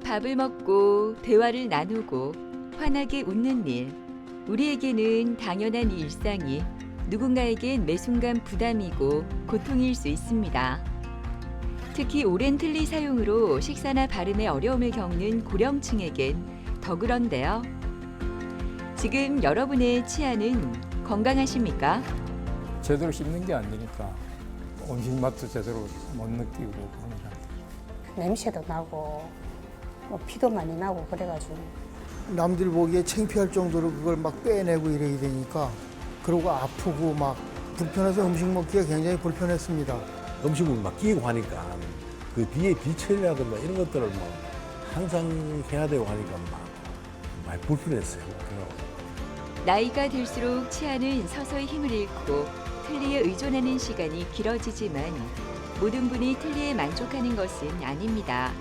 밥을 먹고 대화를 나누고 환하게 웃는 일. 우리에게는 당연한 이 일상이 누군가에겐 매 순간 부담이고 고통일 수 있습니다. 특히 오랜 틀니 사용으로 식사나 발음에 어려움을 겪는 고령층에겐 더 그런데요. 지금 여러분의 치아는 건강하십니까? 제대로 씹는 게 안 되니까 음식 맛도 제대로 못 느끼고 그럽니다. 냄새도 나고 뭐 피도 많이 나고 그래가지고 남들 보기에 창피할 정도로 그걸 막 빼내고 이래야 되니까 그러고 아프고 막 불편해서 음식 먹기가 굉장히 불편했습니다. 음식을 막 끼고 하니까 그 비의 비철이라든가 이런 것들을 뭐 항상 해야 되고 하니까 막 많이 불편했어요. 나이가 들수록 치아는 서서히 힘을 잃고 틀니에 의존하는 시간이 길어지지만 모든 분이 틀니에 만족하는 것은 아닙니다.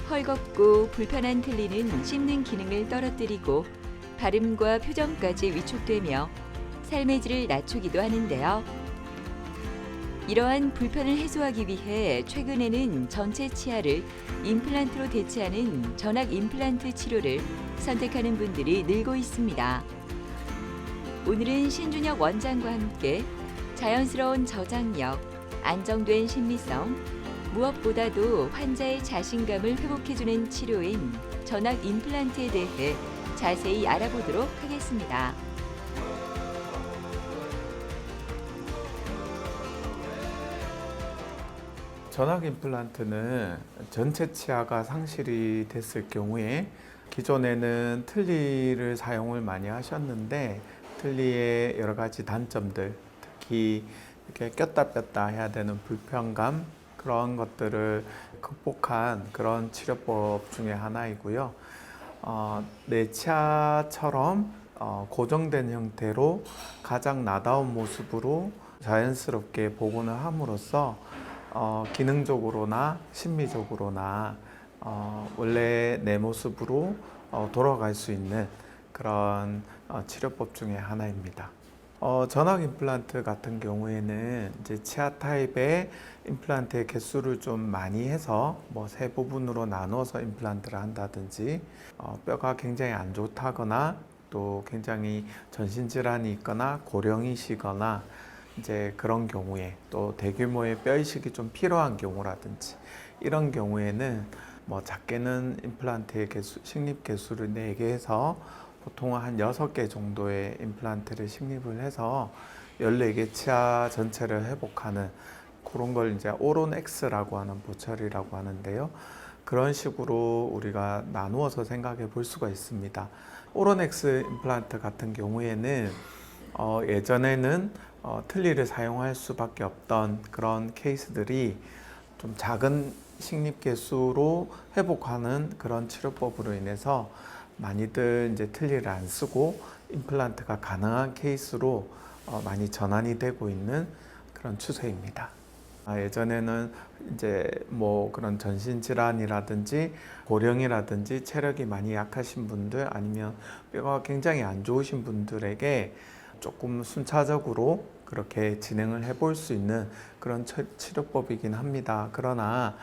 헐겁고 불편한 틀니는 씹는 기능을 떨어뜨리고 발음과 표정까지 위축되며 삶의 질을 낮추기도 하는데요. 이러한 불편을 해소하기 위해 최근에는 전체 치아를 임플란트로 대체하는 전악 임플란트 치료를 선택하는 분들이 늘고 있습니다. 오늘은 신준혁 원장과 함께 자연스러운 저장력, 안정된 심미성, 무엇보다도 환자의 자신감을 회복해주는 치료인 전악 임플란트에 대해 자세히 알아보도록 하겠습니다. 전악 임플란트는 전체 치아가 상실이 됐을 경우에 기존에는 틀니를 사용을 많이 하셨는데 틀니의 여러 가지 단점들, 특히 이렇게 꼈다 뺐다 해야 되는 불편감, 그런 것들을 극복한 그런 치료법 중에 하나이고요. 내 치아처럼 고정된 형태로 가장 나다운 모습으로 자연스럽게 복원을 함으로써 기능적으로나 심미적으로나 원래 내 모습으로 돌아갈 수 있는 그런 치료법 중에 하나입니다. 전악 임플란트 같은 경우에는 이제 치아 타입의 임플란트의 개수를 좀 많이 해서 뭐 세 부분으로 나누어서 임플란트를 한다든지 뼈가 굉장히 안 좋다거나 또 굉장히 전신 질환이 있거나 고령이시거나 이제 그런 경우에 또 대규모의 뼈 이식이 좀 필요한 경우라든지 이런 경우에는 뭐 작게는 임플란트의 개수, 식립 개수를 4개 해서 보통 한 6개 정도의 임플란트를 식립을 해서 14개 치아 전체를 회복하는 그런 걸 이제 오론엑스라고 하는 보철이라고 하는데요. 그런 식으로 우리가 나누어서 생각해 볼 수가 있습니다. 오론엑스 임플란트 같은 경우에는 예전에는 틀니를 사용할 수밖에 없던 그런 케이스들이 좀 작은 식립 개수로 회복하는 그런 치료법으로 인해서 많이들 이제 틀니를 안 쓰고 임플란트가 가능한 케이스로 많이 전환이 되고 있는 그런 추세입니다. 예전에는 이제 뭐 그런 전신 질환이라든지 고령이라든지 체력이 많이 약하신 분들 아니면 뼈가 굉장히 안 좋으신 분들에게 조금 순차적으로 그렇게 진행을 해볼 수 있는 그런 치료법이긴 합니다. 그러나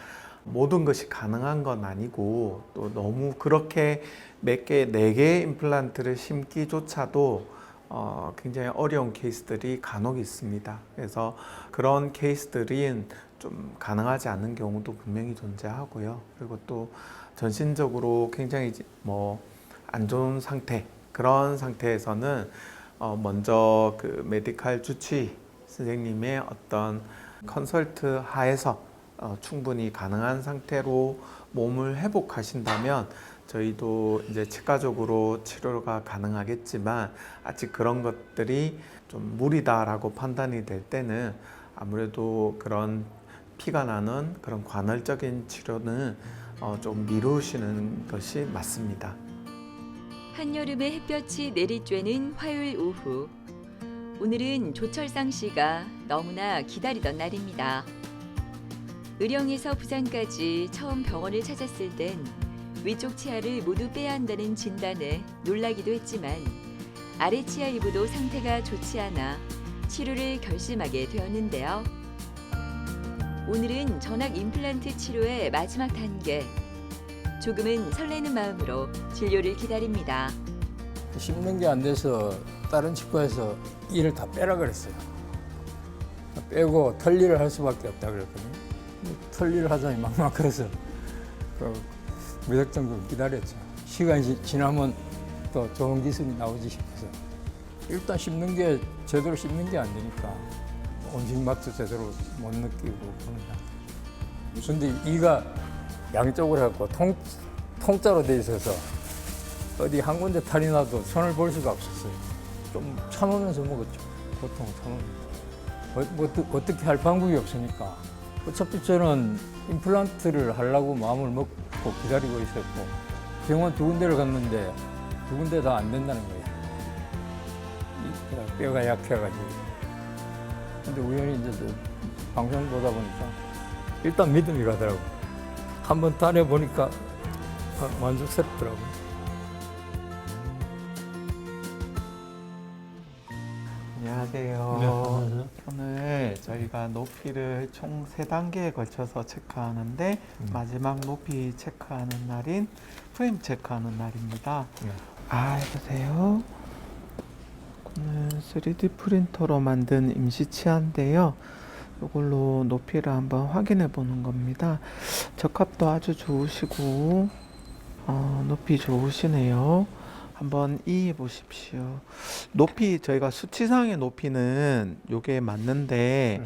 모든 것이 가능한 건 아니고 또 너무 그렇게 몇 개, 4개의 임플란트를 심기조차도 굉장히 어려운 케이스들이 간혹 있습니다. 그래서 그런 케이스들은 좀 가능하지 않은 경우도 분명히 존재하고요. 그리고 또 전신적으로 굉장히 뭐 안 좋은 상태, 그런 상태에서는 먼저 그 메디칼 주치 선생님의 어떤 컨설트 하에서 충분히 가능한 상태로 몸을 회복하신다면 저희도 이제 치과적으로 치료가 가능하겠지만 아직 그런 것들이 좀 무리다라고 판단이 될 때는 아무래도 그런 피가 나는 그런 관할적인 치료는 좀 미루시는 것이 맞습니다. 한여름의 햇볕이 내리쬐는 화요일 오후. 오늘은 조철상 씨가 너무나 기다리던 날입니다. 의령에서 부산까지 처음 병원을 찾았을 땐 위쪽 치아를 모두 빼야 한다는 진단에 놀라기도 했지만 아래 치아 일부도 상태가 좋지 않아 치료를 결심하게 되었는데요. 오늘은 전악 임플란트 치료의 마지막 단계, 조금은 설레는 마음으로 진료를 기다립니다. 씹는 게 안 돼서 다른 치과에서 이를 다 빼라 그랬어요. 빼고 털리를 할 수밖에 없다 그랬거든요. 털리를 하자니 막막해서 몇 달 정도 기다렸죠. 시간이 지나면 또 좋은 기술이 나오지 싶어서. 일단 씹는 게 제대로 씹는 게 안 되니까 음식 맛도 제대로 못 느끼고 그런다. 근데 이가 양쪽으로 해갖고 통짜로 돼 있어서 어디 한 군데 탈이 나도 손을 볼 수가 없었어요. 좀 참으면서 먹었죠. 보통 참으면서. 어떻게 할 방법이 없으니까. 어차피 저는 임플란트를 하려고 마음을 먹고 기다리고 있었고 병원 2군데를 갔는데 2군데 다 안 된다는 거예요. 뼈가 약해가지고. 근데 우연히 이제 방송 보다 보니까 일단 믿음이 가더라고요. 한번 다녀보니까 만족스럽더라고요. 안녕하세요. 오늘 저희가 높이를 총 3단계에 걸쳐서 체크하는데 마지막 높이 체크하는 날인 프레임 체크하는 날입니다. 해보세요. 오늘 3D 프린터로 만든 임시 치아인데요. 이걸로 높이를 한번 확인해 보는 겁니다. 적합도 아주 좋으시고 높이 좋으시네요. 한번 이해 보십시오. 높이 저희가 수치상의 높이는 요게 맞는데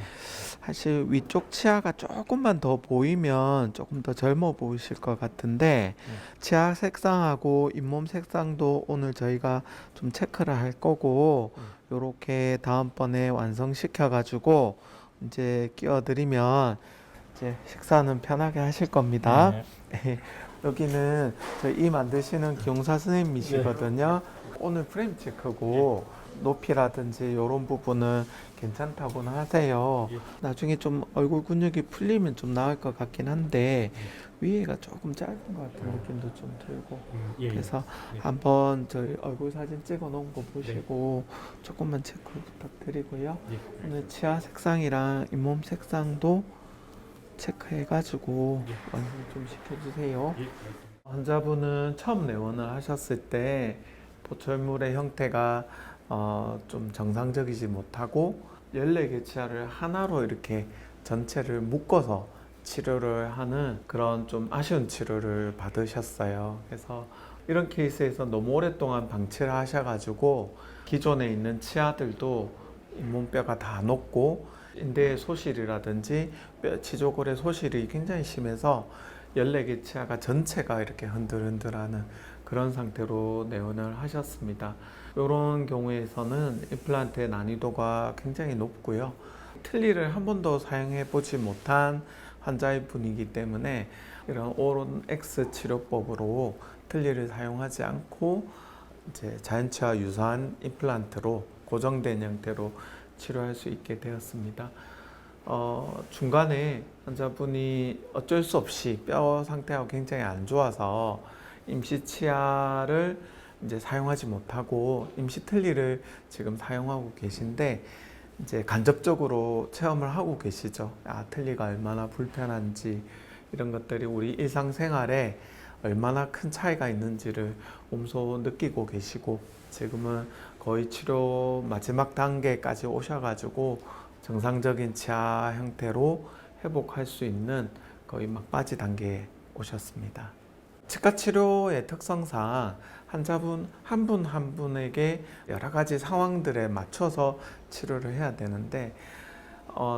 사실 위쪽 치아가 조금만 더 보이면 조금 더 젊어 보이실 것 같은데 치아 색상하고 잇몸 색상도 오늘 저희가 좀 체크를 할 거고 요렇게 다음번에 완성시켜 가지고 이제 끼워드리면 이제 식사는 편하게 하실 겁니다. 네. 여기는 저희 이 만드시는 기용사 선생님이시거든요. 오늘 프레임 체크고 높이라든지 이런 부분은 괜찮다고는 하세요. 나중에 좀 얼굴 근육이 풀리면 좀 나을 것 같긴 한데 위에가 조금 짧은 것 같은 느낌도 좀 들고 그래서 한번 저희 얼굴 사진 찍어 놓은 거 보시고 조금만 체크 부탁드리고요. 오늘 치아 색상이랑 잇몸 색상도 체크해가지고 완성 좀 시켜주세요. 환자분은 처음 내원을 하셨을 때 보철물의 형태가 좀 정상적이지 못하고 14개 치아를 하나로 이렇게 전체를 묶어서 치료를 하는 그런 좀 아쉬운 치료를 받으셨어요. 그래서 이런 케이스에서 너무 오랫동안 방치를 하셔가지고 기존에 있는 치아들도 잇몸뼈가 다 녹고 인대의 소실이라든지 치조골의 소실이 굉장히 심해서 14개 치아가 전체가 이렇게 흔들흔들하는 그런 상태로 내원을 하셨습니다. 이런 경우에서는 임플란트의 난이도가 굉장히 높고요. 틀니를 한 번도 사용해 보지 못한 환자의 분이기 때문에 이런 오론 X 치료법으로 틀니를 사용하지 않고 이제 자연치와 유사한 임플란트로 고정된 형태로 치료할 수 있게 되었습니다. 중간에 환자분이 어쩔 수 없이 뼈 상태가 굉장히 안 좋아서 임시 치아를 이제 사용하지 못하고 임시 틀니를 지금 사용하고 계신데 이제 간접적으로 체험을 하고 계시죠. 틀니가 얼마나 불편한지 이런 것들이 우리 일상생활에 얼마나 큰 차이가 있는지를 몸소 느끼고 계시고 지금은 거의 치료 마지막 단계까지 오셔가지고 정상적인 치아 형태로 회복할 수 있는 거의 막바지 단계에 오셨습니다. 치과 치료의 특성상 환자분 한 분 한 분에게 여러 가지 상황들에 맞춰서 치료를 해야 되는데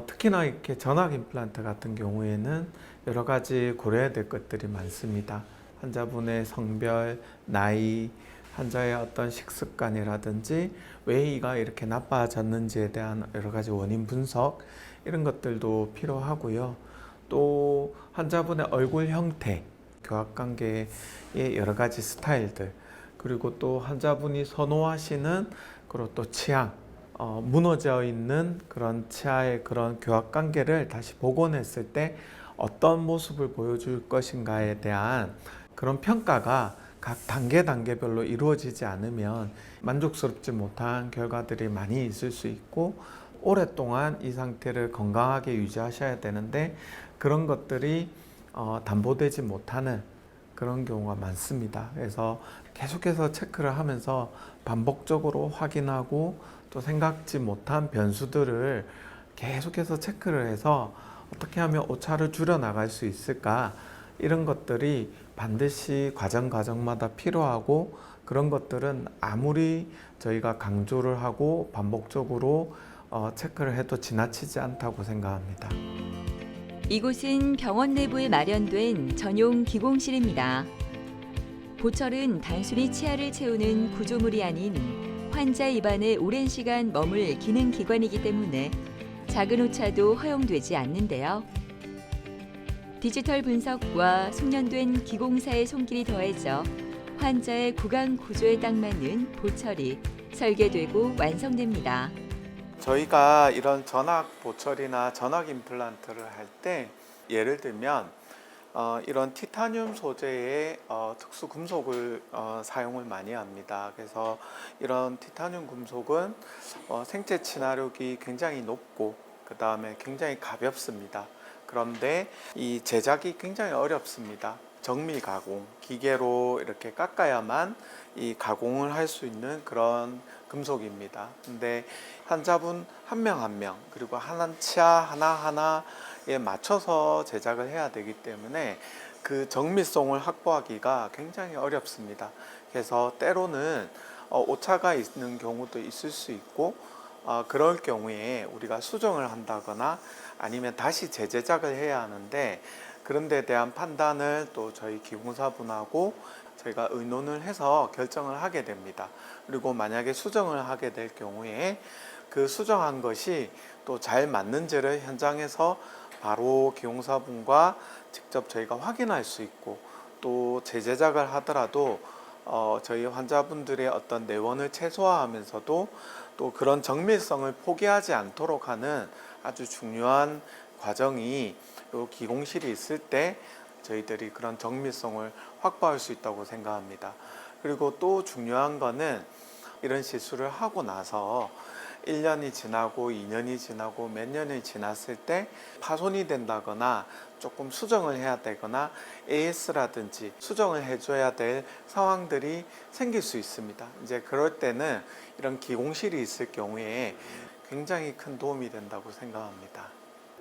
특히나 이렇게 전악 임플란트 같은 경우에는 여러 가지 고려해야 될 것들이 많습니다. 환자분의 성별, 나이, 환자의 어떤 식습관이라든지 왜 이가 이렇게 나빠졌는지에 대한 여러 가지 원인 분석 이런 것들도 필요하고요. 또 환자분의 얼굴 형태, 교합관계의 여러 가지 스타일들 그리고 또 환자분이 선호하시는 그리고 또 취향 무너져 있는 그런 치아의 그런 교합관계를 다시 복원했을 때 어떤 모습을 보여줄 것인가에 대한 그런 평가가 각 단계별로 이루어지지 않으면 만족스럽지 못한 결과들이 많이 있을 수 있고 오랫동안 이 상태를 건강하게 유지하셔야 되는데 그런 것들이 담보되지 못하는 그런 경우가 많습니다. 그래서 계속해서 체크를 하면서 반복적으로 확인하고 또 생각지 못한 변수들을 계속해서 체크를 해서 어떻게 하면 오차를 줄여 나갈 수 있을까, 이런 것들이 반드시 과정마다 필요하고, 그런 것들은 아무리 저희가 강조를 하고 반복적으로 체크를 해도 지나치지 않다고 생각합니다. 이곳은 병원 내부에 마련된 전용 기공실입니다. 보철은 단순히 치아를 채우는 구조물이 아닌 환자 입안에 오랜 시간 머물 기능기관이기 때문에 작은 오차도 허용되지 않는데요. 디지털 분석과 숙련된 기공사의 손길이 더해져 환자의 구강 구조에 딱 맞는 보철이 설계되고 완성됩니다. 저희가 이런 전악 보철이나 전악 임플란트를 할 때 예를 들면 이런 티타늄 소재의 특수 금속을 사용을 많이 합니다. 그래서 이런 티타늄 금속은 생체 친화력이 굉장히 높고 그 다음에 굉장히 가볍습니다. 그런데 이 제작이 굉장히 어렵습니다. 정밀 가공, 기계로 이렇게 깎아야만 이 가공을 할 수 있는 그런 금속입니다. 근데 환자분 한 명 한 명, 그리고 한 치아 하나하나에 맞춰서 제작을 해야 되기 때문에 그 정밀성을 확보하기가 굉장히 어렵습니다. 그래서 때로는 오차가 있는 경우도 있을 수 있고, 그럴 경우에 우리가 수정을 한다거나 아니면 다시 재제작을 해야 하는데, 그런 데 대한 판단을 또 저희 기공사분하고 저희가 의논을 해서 결정을 하게 됩니다. 그리고 만약에 수정을 하게 될 경우에 그 수정한 것이 또 잘 맞는지를 현장에서 바로 기공사분과 직접 저희가 확인할 수 있고, 또 재제작을 하더라도 저희 환자분들의 어떤 내원을 최소화하면서도 또 그런 정밀성을 포기하지 않도록 하는 아주 중요한 과정이 요 기공실이 있을 때 저희들이 그런 정밀성을 확보할 수 있다고 생각합니다. 그리고 또 중요한 거는 이런 시술을 하고 나서 1년이 지나고 2년이 지나고 몇 년이 지났을 때 파손이 된다거나 조금 수정을 해야 되거나 AS라든지 수정을 해줘야 될 상황들이 생길 수 있습니다. 이제 그럴 때는 이런 기공실이 있을 경우에 굉장히 큰 도움이 된다고 생각합니다.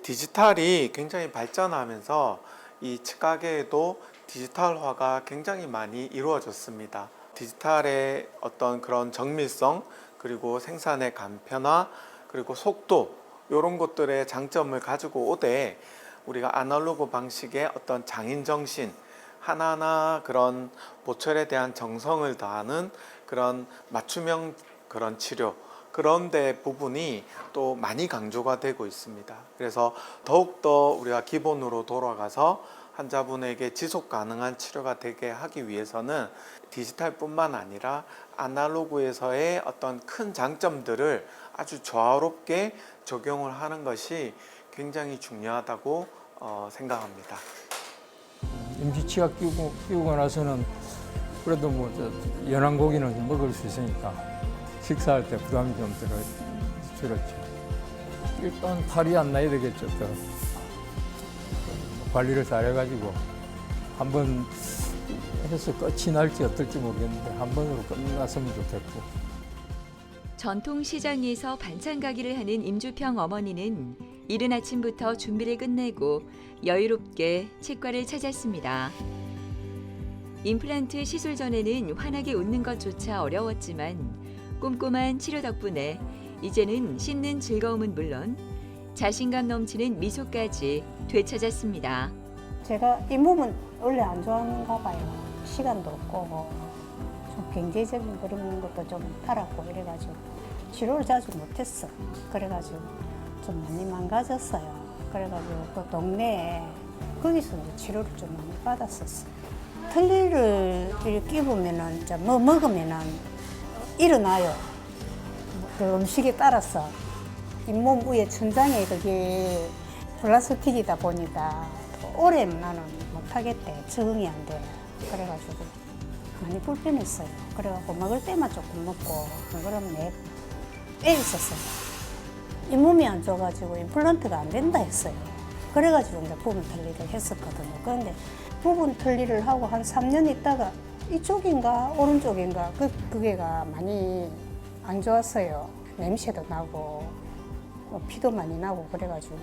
디지털이 굉장히 발전하면서 이 치과계에도 디지털화가 굉장히 많이 이루어졌습니다. 디지털의 어떤 그런 정밀성, 그리고 생산의 간편화, 그리고 속도, 이런 것들의 장점을 가지고 오되 우리가 아날로그 방식의 어떤 장인정신, 하나하나 그런 보철에 대한 정성을 다하는 그런 맞춤형 그런 치료, 그런 데 부분이 또 많이 강조가 되고 있습니다. 그래서 더욱더 우리가 기본으로 돌아가서 환자분에게 지속 가능한 치료가 되게 하기 위해서는 디지털뿐만 아니라 아날로그에서의 어떤 큰 장점들을 아주 조화롭게 적용을 하는 것이 굉장히 중요하다고 생각합니다. 임시치아 끼우고 나서는 그래도 뭐 연한 고기는 먹을 수 있으니까 식사할 때 부담이 좀 줄었죠. 일단 탈이 안 나야 되겠죠. 또 관리를 잘해가지고 한번 해서 끝이 날지 어떨지 모르겠는데 한 번으로 끝났으면 좋겠고. 전통시장에서 반찬 가기를 하는 임주평 어머니는 이른 아침부터 준비를 끝내고 여유롭게 치과를 찾았습니다. 임플란트 시술 전에는 환하게 웃는 것조차 어려웠지만 꼼꼼한 치료 덕분에 이제는 씹는 즐거움은 물론 자신감 넘치는 미소까지 되찾았습니다. 제가 이 몸은 원래 안 좋아하는가 봐요. 시간도 없고 좀 경제적인 그런 것도 좀 달았고 이래가지고 치료를 자주 못했어. 그래가지고 좀 많이 망가졌어요. 그래가지고 그 동네에 거기서 이제 치료를 좀 많이 받았었어요. 틀니를 이렇게 끼우면은 이제 뭐 먹으면은 일어나요. 그 음식에 따라서 잇몸 위에 천장에 그게 플라스틱이다 보니까 오래 나는 못하겠대. 적응이 안 돼. 그래가지고 많이 불편했어요. 그래가지고 먹을 때만 조금 먹고 그러면 애 있었어요. 잇몸이 안 좋아가지고 임플란트가 안 된다 했어요. 그래가지고 이제 부분 틀니를 했었거든요. 그런데 부분 틀니를 하고 한 3년 있다가 이쪽인가 오른쪽인가 그게가 많이 안 좋았어요. 냄새도 나고 피도 많이 나고 그래가지고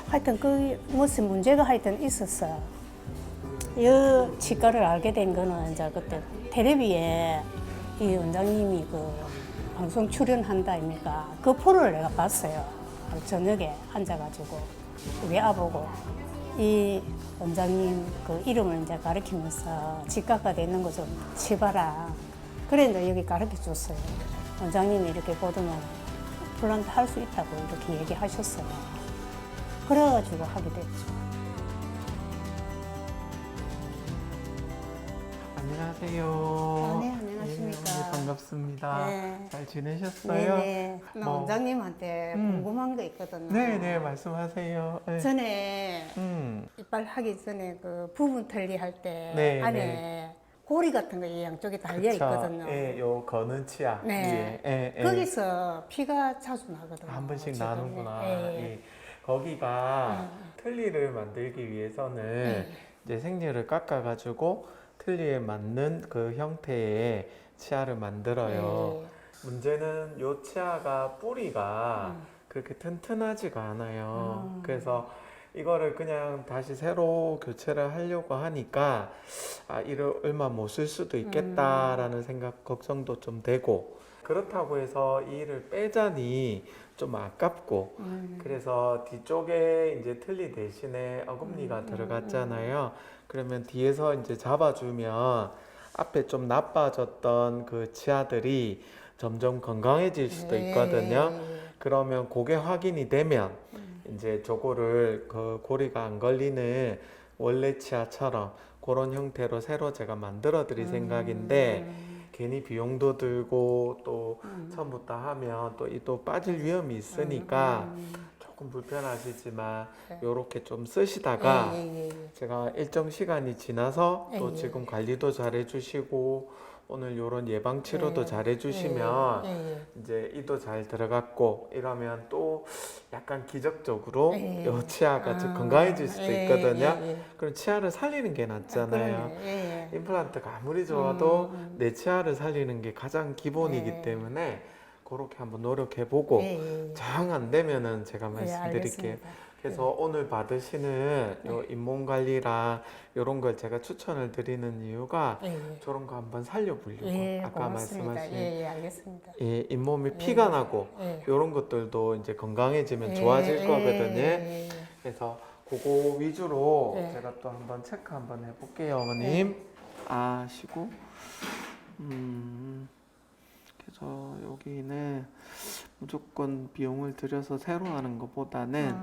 하여튼 그 무슨 문제가 하여튼 있었어. 이 치과를 알게 된 거는 이제 그때 텔레비에 이 원장님이 그 방송 출연한다 아닙니까? 그 프로를 내가 봤어요. 저녁에 앉아가지고 외아보고 이 원장님 그 이름을 이제 가르치면서 치과가 되는 거 좀 치봐라. 그래 이제 여기 가르쳐 줬어요. 원장님이 이렇게 보더만 플란트 할 수 있다고 이렇게 얘기하셨어요. 그래가지고 하게 됐죠. 안녕하세요. 네, 안녕하십니까. 네, 반갑습니다. 네. 잘 지내셨어요? 네네. 나 뭐. 원장님한테 궁금한 거 있거든요. 네, 말씀하세요. 네. 전에 음, 이빨 하기 전에 그 부분 털리 할 때 네, 안에 고리 같은 거 이 양쪽에 달려 그쵸. 있거든요. 예, 요 거는 치아 네. 위에. 예. 거기서 피가 자주 나거든요. 한 번씩 지금. 나는구나. 예. 예. 거기가 틀니를 만들기 위해서는 이제 생리를 깎아가지고 틀니에 맞는 그 형태의 치아를 만들어요. 문제는 요 치아가 뿌리가 그렇게 튼튼하지가 않아요. 그래서 이거를 그냥 다시 새로 교체를 하려고 하니까 이를 얼마 못 쓸 수도 있겠다라는 생각, 걱정도 좀 되고, 그렇다고 해서 이 일을 빼자니 좀 아깝고, 그래서 뒤쪽에 이제 틀니 대신에 어금니가 들어갔잖아요. 그러면 뒤에서 이제 잡아주면 앞에 좀 나빠졌던 그 치아들이 점점 건강해질 수도 있거든요. 그러면 그게 확인이 되면 이제 저거를 그 고리가 안 걸리는 원래 치아처럼 그런 형태로 새로 제가 만들어 드릴 생각인데, 괜히 비용도 들고 또 처음부터 하면 또 빠질 위험이 있으니까 조금 불편하시지만 요렇게 좀 쓰시다가 제가 일정 시간이 지나서 또 지금 관리도 잘 해주시고 오늘 요런 예방 치료도 잘 해주시면 이제 이도 잘 들어갔고 이러면 또 약간 기적적으로 요 치아가 건강해질 수도 있거든요. 그럼 치아를 살리는 게 낫잖아요. 임플란트가 아무리 좋아도 내 치아를 살리는 게 가장 기본이기 때문에 그렇게 한번 노력해보고 정 안 되면은 제가 말씀드릴게요. 그래서 오늘 받으시는 요 잇몸 관리랑 이런 걸 제가 추천을 드리는 이유가 저런 거 한번 살려보려고. 아까 고맙습니다. 말씀하신 알겠습니다. 잇몸에 피가 나고 이런 것들도 이제 건강해지면 좋아질 거거든요. 그래서 그거 위주로 제가 또 한번 체크 한번 해볼게요, 어머님. 아시고. 그래서 여기는 무조건 비용을 들여서 새로 하는 것보다는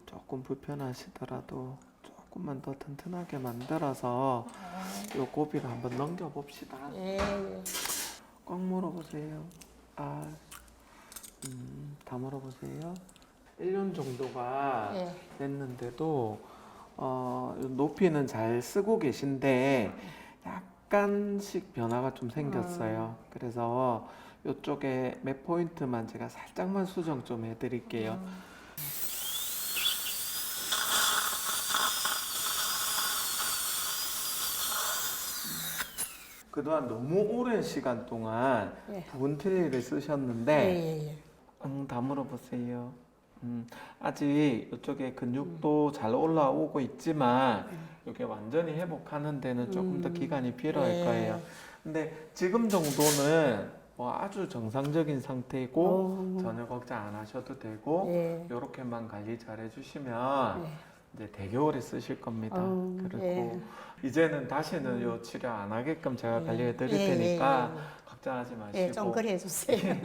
조금 불편하시더라도 조금만 더 튼튼하게 만들어서 요 고비를 한번 넘겨봅시다. 꽉 물어보세요. 다 물어보세요. 1년 정도가 됐는데도 높이는 잘 쓰고 계신데 약간씩 변화가 좀 생겼어요. 그래서 이쪽에 몇 포인트만 제가 살짝만 수정 좀 해드릴게요. 그동안 너무 오랜 시간 동안 부분 틀니를 쓰셨는데 다 물어보세요. 아직 이쪽에 근육도 잘 올라오고 있지만 이게 완전히 회복하는 데는 조금 더 기간이 필요할 거예요. 근데 지금 정도는 뭐 아주 정상적인 상태이고 전혀 걱정 안 하셔도 되고 이렇게만 관리 잘 해주시면 이제 되게 오래 쓰실 겁니다. 그리고 이제는 다시는 요 치료 안 하게끔 제가 관리해 드릴 테니까 걱정하지 마시고 좀 그래 해주세요.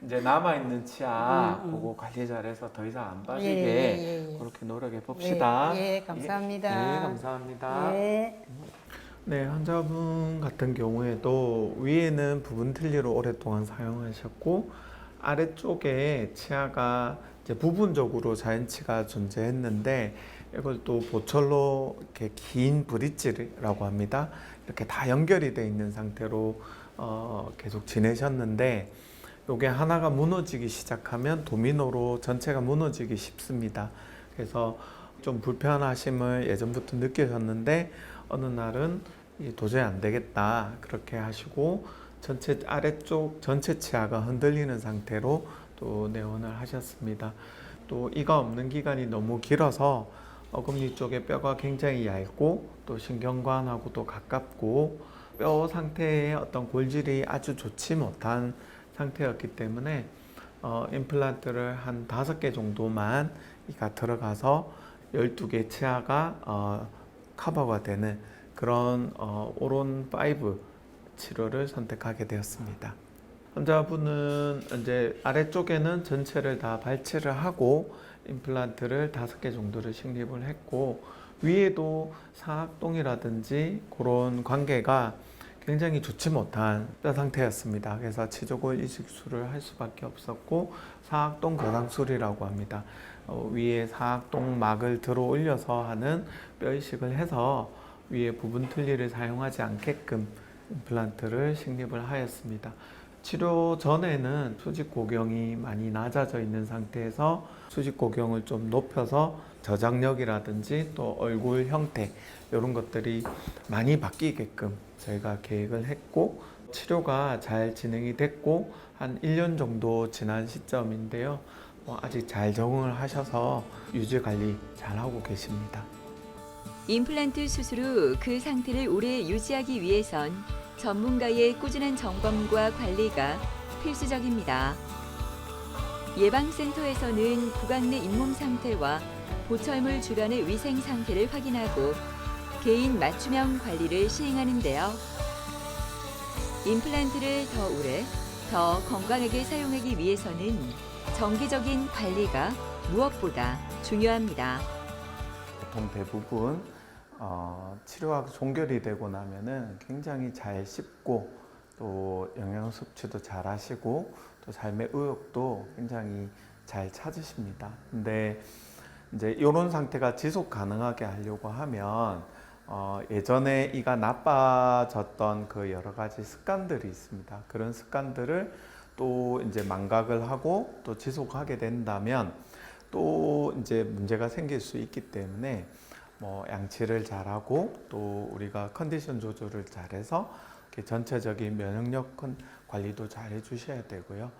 이제 남아있는 치아 그거 관리 잘해서 더 이상 안 빠지게 그렇게 노력해 봅시다. 감사합니다. 예, 감사합니다. 네, 환자분 같은 경우에도 위에는 부분 틀니로 오랫동안 사용하셨고 아래쪽에 치아가 이제 부분적으로 자연치가 존재했는데 이걸 또 보철로 이렇게 긴 브릿지라고 합니다. 이렇게 다 연결이 돼 있는 상태로 계속 지내셨는데 요게 하나가 무너지기 시작하면 도미노로 전체가 무너지기 쉽습니다. 그래서 좀 불편하심을 예전부터 느끼셨는데 어느 날은 도저히 안 되겠다 그렇게 하시고 전체 아래쪽 전체 치아가 흔들리는 상태로 또 내원을 하셨습니다. 또 이가 없는 기간이 너무 길어서 어금니 쪽에 뼈가 굉장히 얇고 또 신경관하고도 가깝고 뼈 상태의 어떤 골질이 아주 좋지 못한 상태였기 때문에 임플란트를 한 5개 정도만 이가 들어가서 12개 치아가 커버가 되는 그런 오론 5 치료를 선택하게 되었습니다. 환자분은 이제 아래쪽에는 전체를 다 발치를 하고 임플란트를 5개 정도를 식립을 했고 위에도 상악동이라든지 그런 관계가 굉장히 좋지 못한 뼈 상태였습니다. 그래서 치조골 이식술을 할 수밖에 없었고 상악동 거상술이라고 합니다. 위에 상악동 막을 들어 올려서 하는 뼈 이식을 해서 위에 부분 틀니를 사용하지 않게끔 임플란트를 식립을 하였습니다. 치료 전에는 수직 고경이 많이 낮아져 있는 상태에서 수직 고경을 좀 높여서 저장력이라든지 또 얼굴 형태 이런 것들이 많이 바뀌게끔 저희가 계획을 했고 치료가 잘 진행이 됐고 한 1년 정도 지난 시점인데요. 아직 잘 적응을 하셔서 유지 관리 잘 하고 계십니다. 임플란트 수술 후 그 상태를 오래 유지하기 위해선 전문가의 꾸준한 점검과 관리가 필수적입니다. 예방센터에서는 구강 내 잇몸 상태와 보철물 주변의 위생 상태를 확인하고 개인 맞춤형 관리를 시행하는데요. 임플란트를 더 오래, 더 건강하게 사용하기 위해서는 정기적인 관리가 무엇보다 중요합니다. 보통 대부분 치료가 종결이 되고 나면은 굉장히 잘 씹고 또 영양 섭취도 잘 하시고 또 삶의 의욕도 굉장히 잘 찾으십니다. 근데 이제 이런 상태가 지속 가능하게 하려고 하면 예전에 이가 나빠졌던 그 여러 가지 습관들이 있습니다. 그런 습관들을 또 이제 망각을 하고 또 지속하게 된다면 또 이제 문제가 생길 수 있기 때문에 양치를 잘하고 또 우리가 컨디션 조절을 잘해서 이렇게 전체적인 면역력 관리도 잘 해주셔야 되고요.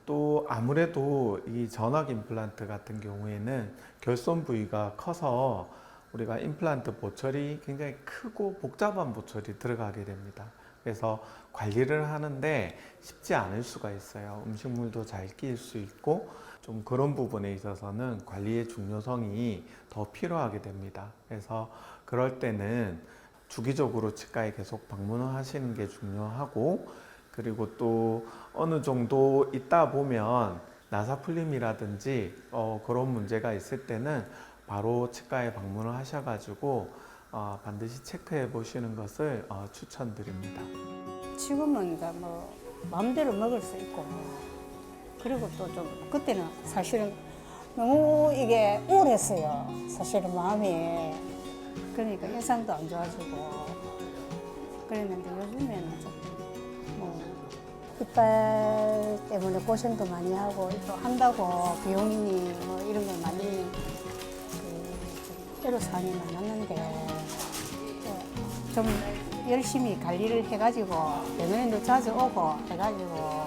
또 아무래도 이 전악 임플란트 같은 경우에는 결손 부위가 커서 우리가 임플란트 보철이 굉장히 크고 복잡한 보철이 들어가게 됩니다. 그래서 관리를 하는데 쉽지 않을 수가 있어요. 음식물도 잘 끼일 수 있고 좀 그런 부분에 있어서는 관리의 중요성이 더 필요하게 됩니다. 그래서 그럴 때는 주기적으로 치과에 계속 방문을 하시는 게 중요하고 그리고 또 어느 정도 있다 보면 나사풀림이라든지 그런 문제가 있을 때는 바로 치과에 방문을 하셔가지고 반드시 체크해 보시는 것을 추천드립니다. 지금은 이제 마음대로 먹을 수 있고 그리고 또 좀 그때는 사실은 너무 이게 우울했어요. 사실은 마음이. 그러니까 인상도 안 좋아지고 그랬는데 요즘에는 좀 이빨 때문에 고생도 많이 하고 또 한다고 비용이 이런 걸 많이 애로사항이 많았는데 좀 열심히 관리를 해가지고 병원에도 자주 오고 해가지고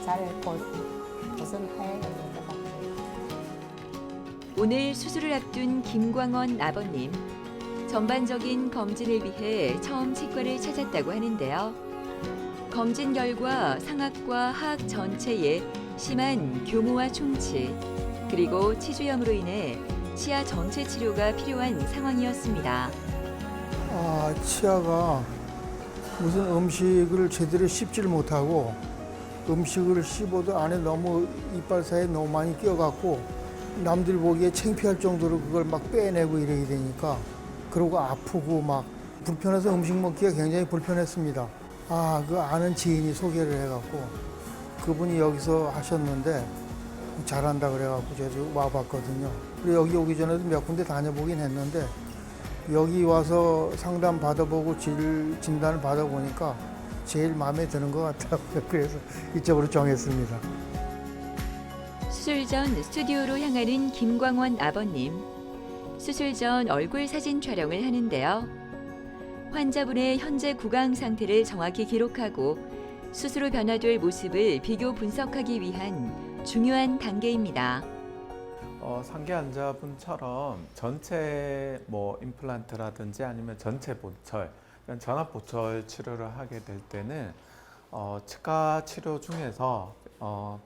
잘 보존해야 되는 것 같아요. 오늘 수술을 앞둔 김광원 아버님. 전반적인 검진을 위해 처음 치과를 찾았다고 하는데요. 검진 결과 상악과 하악 전체에 심한 교무와 충치, 그리고 치주염으로 인해 치아 전체 치료가 필요한 상황이었습니다. 치아가 무슨 음식을 제대로 씹지를 못하고 음식을 씹어도 안에 너무 이빨 사이에 너무 많이 끼어갖고 남들 보기에 창피할 정도로 그걸 막 빼내고 이래야 되니까 그러고 아프고 막 불편해서 음식 먹기가 굉장히 불편했습니다. 그 아는 지인이 소개를 해갖고 그분이 여기서 하셨는데 잘한다 그래갖고 저도 와봤거든요. 그리고 여기 오기 전에도 몇 군데 다녀보긴 했는데 여기 와서 상담 받아보고 진단을 받아보니까 제일 마음에 드는 것 같더라고요. 그래서 이쪽으로 정했습니다. 수술 전 스튜디오로 향하는 김광원 아버님. 수술 전 얼굴 사진 촬영을 하는데요. 환자분의 현재 구강 상태를 정확히 기록하고 수술 후 변화될 모습을 비교 분석하기 위한 중요한 단계입니다. 상계 환자분처럼 전체 임플란트라든지 아니면 전체 보철, 전압 보철 치료를 하게 될 때는 치과 치료 중에서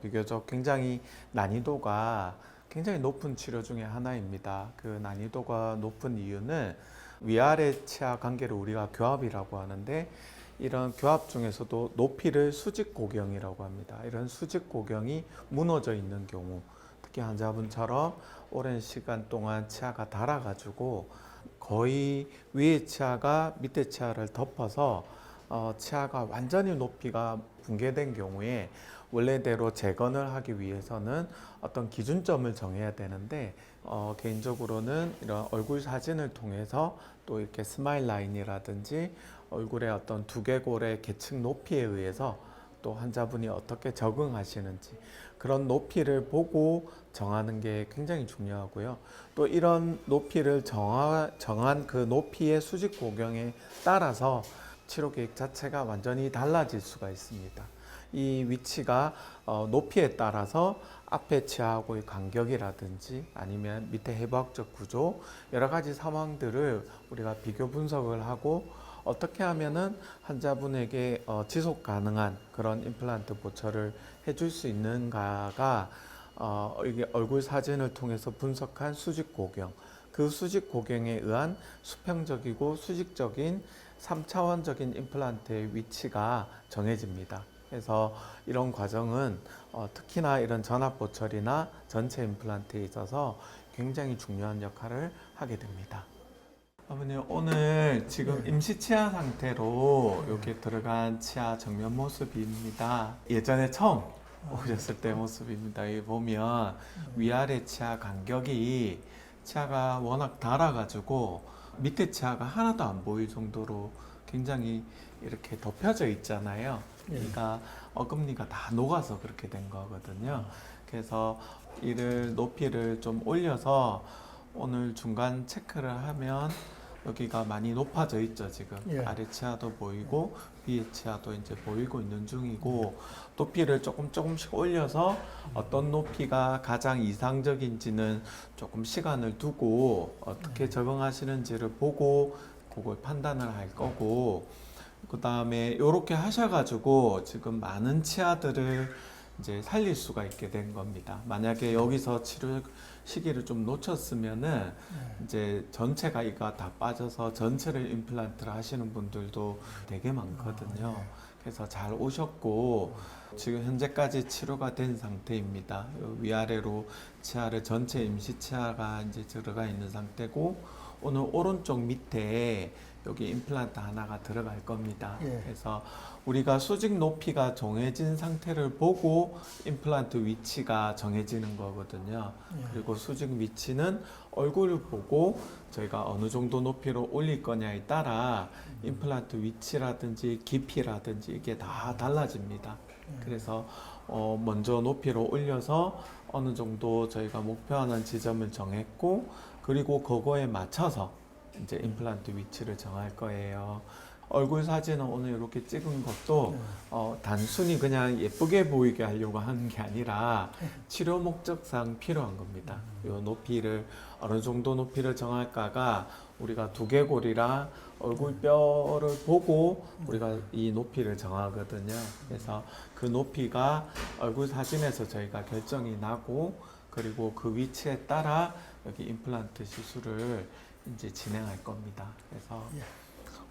비교적 굉장히 난이도가 굉장히 높은 치료 중에 하나입니다. 그 난이도가 높은 이유는 위아래 치아 관계를 우리가 교합이라고 하는데, 이런 교합 중에서도 높이를 수직 고경이라고 합니다. 이런 수직 고경이 무너져 있는 경우, 특히 환자분처럼 오랜 시간 동안 치아가 닳아가지고 거의 위에 치아가 밑에 치아를 덮어서 치아가 완전히 높이가 붕괴된 경우에 원래대로 재건을 하기 위해서는 어떤 기준점을 정해야 되는데, 개인적으로는 이런 얼굴 사진을 통해서 또 이렇게 스마일 라인이라든지 얼굴의 어떤 두개골의 계층 높이에 의해서 또 환자분이 어떻게 적응하시는지 그런 높이를 보고 정하는 게 굉장히 중요하고요. 또 이런 높이를 정한 그 높이의 수직 고경에 따라서 치료 계획 자체가 완전히 달라질 수가 있습니다. 이 위치가 높이에 따라서 앞에 치아하고의 간격이라든지 아니면 밑에 해부학적 구조, 여러 가지 상황들을 우리가 비교 분석을 하고 어떻게 하면은 환자분에게 지속 가능한 그런 임플란트 보철을 해줄 수 있는가가 이게 얼굴 사진을 통해서 분석한 수직 고경, 그 수직 고경에 의한 수평적이고 수직적인 3차원적인 임플란트의 위치가 정해집니다. 그래서 이런 과정은 특히나 이런 전압 보철이나 전체 임플란트에 있어서 굉장히 중요한 역할을 하게 됩니다. 아버님, 오늘 지금 임시 치아 상태로 이렇게 들어간 치아 정면 모습입니다. 예전에 처음 오셨을 때 모습입니다. 여기 보면 위아래 치아 간격이 치아가 워낙 닳아가지고 밑에 치아가 하나도 안 보일 정도로 굉장히 이렇게 덮여져 있잖아요. 그러니까 어금니가 다 녹아서 그렇게 된 거거든요. 그래서 이를 높이를 좀 올려서 오늘 중간 체크를 하면 여기가 많이 높아져 있죠, 지금. 아래 치아도 보이고 위에 치아도 이제 보이고 있는 중이고, 높이를 조금씩 올려서 어떤 높이가 가장 이상적인지는 조금 시간을 두고 어떻게 적응하시는지를 보고 그걸 판단을 할 거고, 그 다음에 이렇게 하셔가지고 지금 많은 치아들을 이제 살릴 수가 있게 된 겁니다. 만약에 여기서 치료 시기를 좀 놓쳤으면은 이제 전체가 이가 다 빠져서 전체를 임플란트를 하시는 분들도 되게 많거든요. 그래서 잘 오셨고 지금 현재까지 치료가 된 상태입니다. 위아래로 치아를 전체 임시 치아가 이제 들어가 있는 상태고, 오늘 오른쪽 밑에 여기 임플란트 하나가 들어갈 겁니다. 그래서 우리가 수직 높이가 정해진 상태를 보고 임플란트 위치가 정해지는 거거든요. 그리고 수직 위치는 얼굴을 보고 저희가 어느 정도 높이로 올릴 거냐에 따라 임플란트 위치라든지 깊이라든지 이게 다 달라집니다. 그래서 먼저 높이로 올려서 어느 정도 저희가 목표하는 지점을 정했고, 그리고 그거에 맞춰서 이제 임플란트 위치를 정할 거예요. 얼굴 사진은 오늘 이렇게 찍은 것도 단순히 그냥 예쁘게 보이게 하려고 하는 게 아니라 치료 목적상 필요한 겁니다. 이 높이를 어느 정도 높이를 정할까가 우리가 두개골이랑 얼굴뼈를 보고 우리가 이 높이를 정하거든요. 그래서 그 높이가 얼굴 사진에서 저희가 결정이 나고, 그리고 그 위치에 따라 여기 임플란트 시술을 이제 진행할 겁니다. 그래서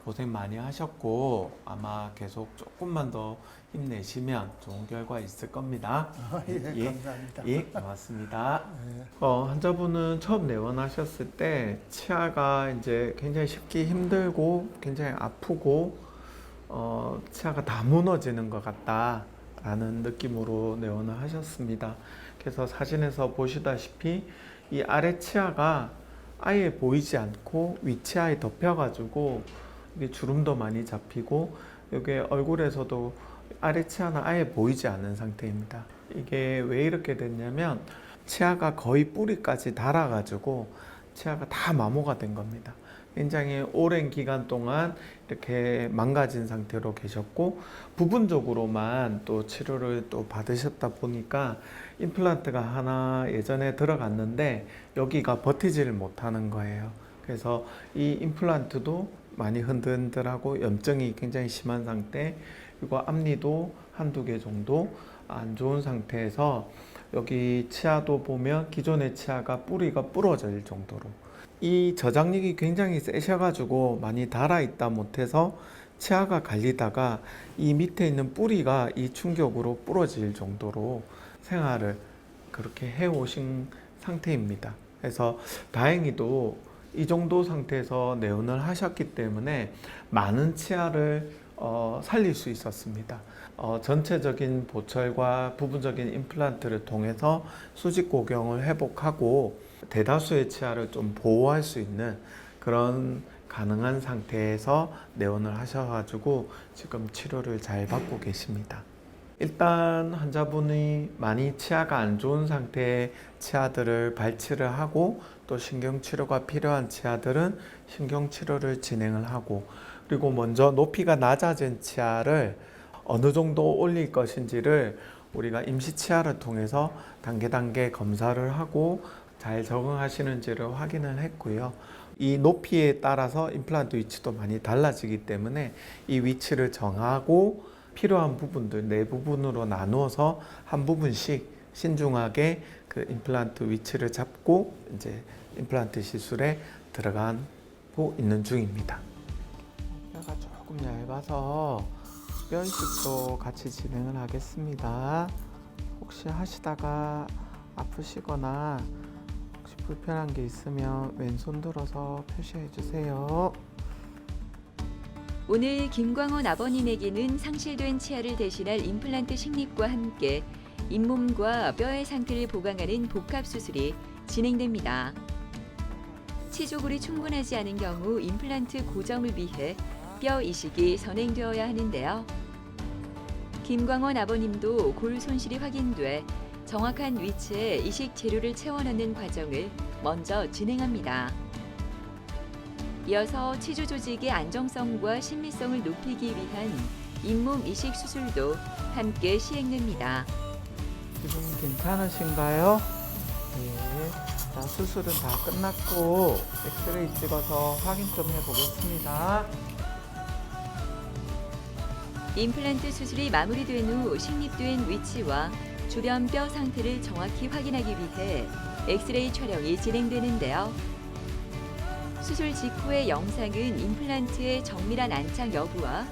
고생 많이 하셨고 아마 계속 조금만 더 힘내시면 좋은 결과 있을 겁니다. 감사합니다. 예, 고맙습니다. 환자분은 처음 내원하셨을 때 치아가 이제 굉장히 씹기 힘들고 굉장히 아프고 치아가 다 무너지는 것 같다라는 느낌으로 내원을 하셨습니다. 그래서 사진에서 보시다시피 이 아래 치아가 아예 보이지 않고 위치아에 덮여가지고 이게 주름도 많이 잡히고, 여기 얼굴에서도 아래 치아는 아예 보이지 않는 상태입니다. 이게 왜 이렇게 됐냐면 치아가 거의 뿌리까지 닳아가지고 치아가 다 마모가 된 겁니다. 굉장히 오랜 기간 동안 이렇게 망가진 상태로 계셨고 부분적으로만 또 치료를 또 받으셨다 보니까 임플란트가 하나 예전에 들어갔는데 여기가 버티지를 못하는 거예요. 그래서 이 임플란트도 많이 흔들흔들하고 염증이 굉장히 심한 상태, 그리고 앞니도 한두 개 정도 안 좋은 상태에서 여기 치아도 보면 기존의 치아가 뿌리가 부러질 정도로 이 저장력이 굉장히 세셔가지고 많이 달아있다 못해서 치아가 갈리다가 이 밑에 있는 뿌리가 이 충격으로 부러질 정도로 생활을 그렇게 해오신 상태입니다. 그래서 다행히도 이 정도 상태에서 내원을 하셨기 때문에 많은 치아를 살릴 수 있었습니다. 전체적인 보철과 부분적인 임플란트를 통해서 수직 고경을 회복하고 대다수의 치아를 좀 보호할 수 있는 그런 가능한 상태에서 내원을 하셔가지고 지금 치료를 잘 받고 계십니다. 일단 환자분이 많이 치아가 안 좋은 상태의 치아들을 발치를 하고 또 신경치료가 필요한 치아들은 신경치료를 진행을 하고, 그리고 먼저 높이가 낮아진 치아를 어느 정도 올릴 것인지를 우리가 임시치아를 통해서 단계 검사를 하고 잘 적응하시는지를 확인을 했고요. 이 높이에 따라서 임플란트 위치도 많이 달라지기 때문에 이 위치를 정하고 필요한 부분들 네 부분으로 나누어서 한 부분씩 신중하게 그 임플란트 위치를 잡고 이제 임플란트 시술에 들어가고 있는 중입니다. 뼈가 조금 얇아서 뼈 이식도 같이 진행을 하겠습니다. 혹시 하시다가 아프시거나 혹시 불편한 게 있으면 왼손 들어서 표시해 주세요. 오늘 김광원 아버님에게는 상실된 치아를 대신할 임플란트 식립과 함께 잇몸과 뼈의 상태를 보강하는 복합 수술이 진행됩니다. 치조골이 충분하지 않은 경우 임플란트 고정을 위해 뼈 이식이 선행되어야 하는데요. 김광원 아버님도 골 손실이 확인돼 정확한 위치에 이식 재료를 채워넣는 과정을 먼저 진행합니다. 이어서 치주 조직의 안정성과 신미성을 높이기 위한 잇몸 이식 수술도 함께 시행됩니다. 지금 괜찮으신가요? 네. 자, 수술은 다 끝났고 엑스레이 찍어서 확인 좀 해보겠습니다. 임플란트 수술이 마무리된 후 식립된 위치와 주변 뼈 상태를 정확히 확인하기 위해 엑스레이 촬영이 진행되는데요. 수술 직후의 영상은 임플란트의 정밀한 안착 여부와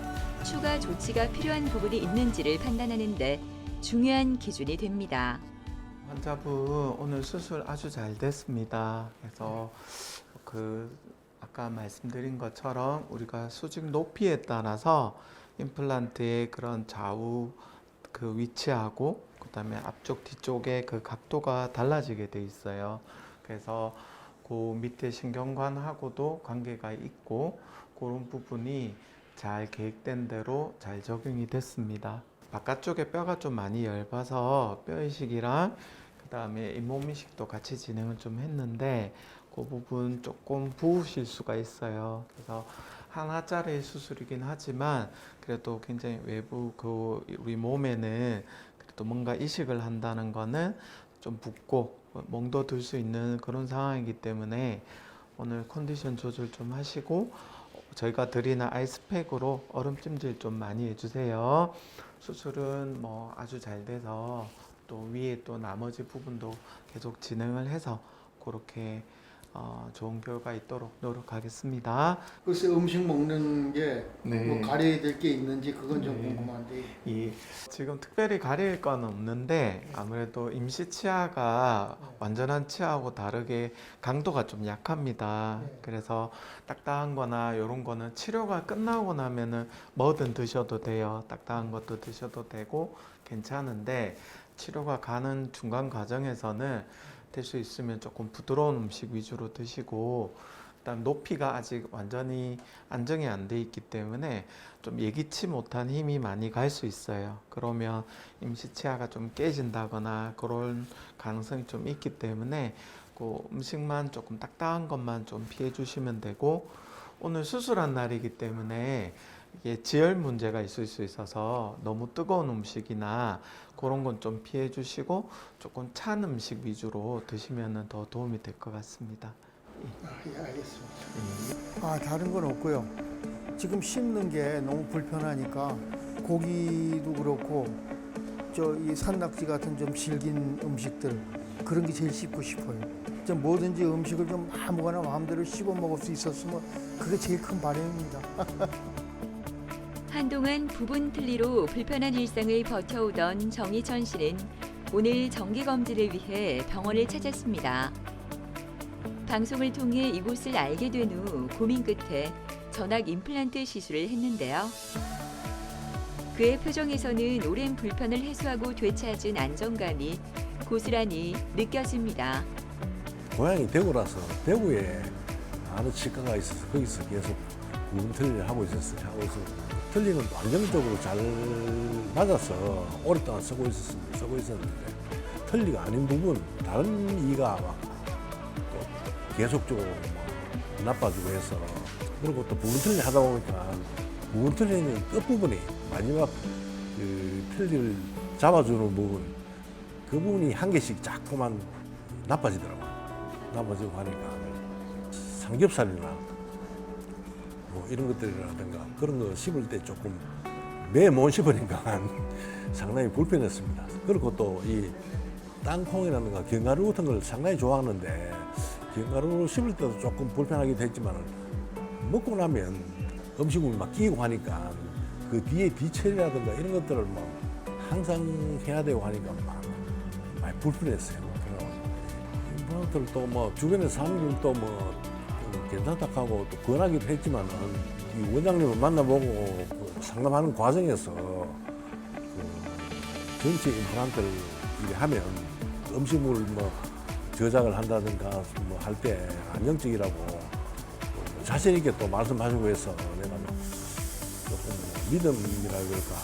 추가 조치가 필요한 부분이 있는지를 판단하는 데 중요한 기준이 됩니다. 환자분 오늘 수술 아주 잘 됐습니다. 그래서 아까 말씀드린 것처럼 우리가 수직 높이에 따라서 임플란트의 그런 좌우 그 위치하고 그다음에 앞쪽 뒤쪽의 그 각도가 달라지게 돼 있어요. 그래서 그 밑에 신경관하고도 관계가 있고 그런 부분이 잘 계획된 대로 잘 적용이 됐습니다. 바깥쪽에 뼈가 좀 많이 얇아서 뼈 이식이랑 그다음에 잇몸 이식도 같이 진행을 좀 했는데 그 부분 조금 부으실 수가 있어요. 그래서 하나짜리 수술이긴 하지만 그래도 굉장히 외부 우리 몸에는 그래도 뭔가 이식을 한다는 거는 좀 붓고 멍도 들 수 있는 그런 상황이기 때문에 오늘 컨디션 조절 좀 하시고 저희가 드리는 아이스팩으로 얼음찜질 좀 많이 해주세요. 수술은 뭐 아주 잘 돼서 또 위에 또 나머지 부분도 계속 진행을 해서 그렇게 좋은 결과 있도록 노력하겠습니다. 글쎄 음식 먹는 게 네. 뭐 가려야 될 게 있는지 그건 좀 궁금한데. 지금 특별히 가릴 건 없는데 아무래도 임시 치아가 완전한 치아하고 다르게 강도가 좀 약합니다. 그래서 딱딱한 거나 이런 거는 치료가 끝나고 나면은 뭐든 드셔도 돼요. 딱딱한 것도 드셔도 되고 괜찮은데 치료가 가는 중간 과정에서는 될 수 있으면 조금 부드러운 음식 위주로 드시고, 일단 높이가 아직 완전히 안정이 안 돼 있기 때문에 좀 예기치 못한 힘이 많이 갈 수 있어요. 그러면 임시 치아가 좀 깨진다거나 그런 가능성이 좀 있기 때문에 그 음식만 조금 딱딱한 것만 좀 피해 주시면 되고, 오늘 수술한 날이기 때문에 이게 지혈 문제가 있을 수 있어서 너무 뜨거운 음식이나 그런 건 좀 피해 주시고 조금 찬 음식 위주로 드시면 더 도움이 될 것 같습니다. 예, 알겠습니다. 아, 다른 건 없고요. 지금 씹는 게 너무 불편하니까 고기도 그렇고 이 산낙지 같은 좀 질긴 음식들 그런 게 제일 씹고 싶어요. 좀 뭐든지 음식을 좀 아무거나 마음대로 씹어 먹을 수 있었으면 그게 제일 큰 바람입니다. 한동안 부분 틀니로 불편한 일상을 버텨오던 정희천 씨는 오늘 정기 검진을 위해 병원을 찾았습니다. 방송을 통해 이곳을 알게 된 후 고민 끝에 전악 임플란트 시술을 했는데요. 그의 표정에서는 오랜 불편을 해소하고 되찾은 안정감이 고스란히 느껴집니다. 고향이 대구라서 대구에 아는 치과가 있어서 거기서 계속 부분 틀니를 하고 있었어요. 틀니는 안정적으로 잘 맞아서 오랫동안 쓰고 있었는데 틀니가 아닌 부분 다른 이가 막 또 계속적으로 막 나빠지고 해서, 그리고 또 부분 틀니 하다 보니까 부분 틀니는 끝부분이 마지막 그 틀니를 잡아주는 부분, 그 부분이 한 개씩 자꾸만 나빠지더라고요. 나빠지고 하니까 삼겹살이나 뭐 이런 것들이라든가 그런 거 씹을 때 조금 매 못 씹으니까 상당히 불편했습니다. 그리고 또 이 땅콩이라든가 견과류 같은 걸 상당히 좋아하는데 견과류 씹을 때도 조금 불편하기도 했지만 먹고 나면 음식을 막 끼고 하니까 그 뒤에 비철이라든가 이런 것들을 막 항상 해야 되고 하니까 막 많이 불편했어요. 임플란트를 또 뭐 주변에 사람들도 뭐 괜찮다 하고 또 권하기도 했지만은 이 원장님을 만나보고 그 상담하는 과정에서 그 전체 임플란트를 이렇게 하면 음식물 뭐 저장을 한다든가 뭐 할 때 안정적이라고 자신 있게 또 말씀하시고 해서 내가 조금 믿음이라 그럴까.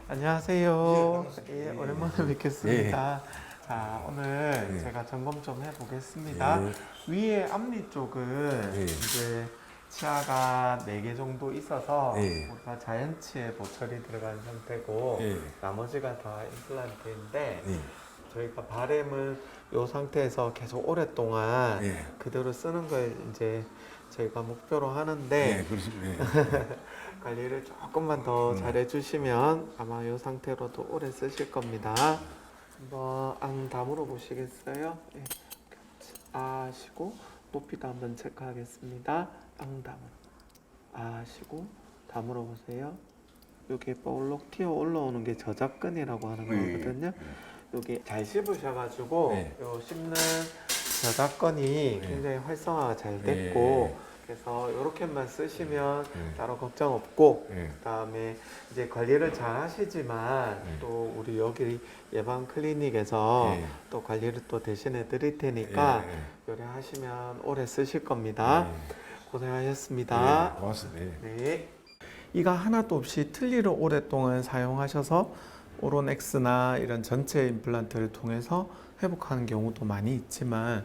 안녕하세요. 예, 오랜만에 뵙겠습니다. 자, 오늘 예. 제가 점검 좀 해보겠습니다. 예. 위에 앞니 쪽은 예. 이제 치아가 4개 정도 있어서 예. 우리가 자연치에 보철이 들어간 상태고 예. 나머지가 다 임플란트인데 예. 저희가 바램은 이 상태에서 계속 오랫동안 예. 그대로 쓰는 걸 이제 저희가 목표로 하는데 예, 그렇습니다. 관리를 조금만 더 잘해주시면 아마 이 상태로도 오래 쓰실 겁니다. 한번 앙 다물어 보시겠어요? 예. 아시고 높이도 한번 체크하겠습니다. 앙 다물어. 아시고 다물어 보세요. 여기 볼록 튀어 올라오는 게 저작근이라고 하는 거거든요. 여기 잘 씹으셔가지고 네. 요 씹는 저작근이 굉장히 활성화가 잘 됐고 그래서 이렇게만 쓰시면 따로 걱정 없고 그다음에 이제 관리를 잘 하시지만 또 우리 여기 예방 클리닉에서 또 관리를 또 대신해 드릴 테니까 요리하시면 오래 쓰실 겁니다. 고생하셨습니다. 고맙습니다. 네. 이가 하나도 없이 틀니를 오랫동안 사용하셔서 오로넥스나 이런 전체 임플란트를 통해서 회복하는 경우도 많이 있지만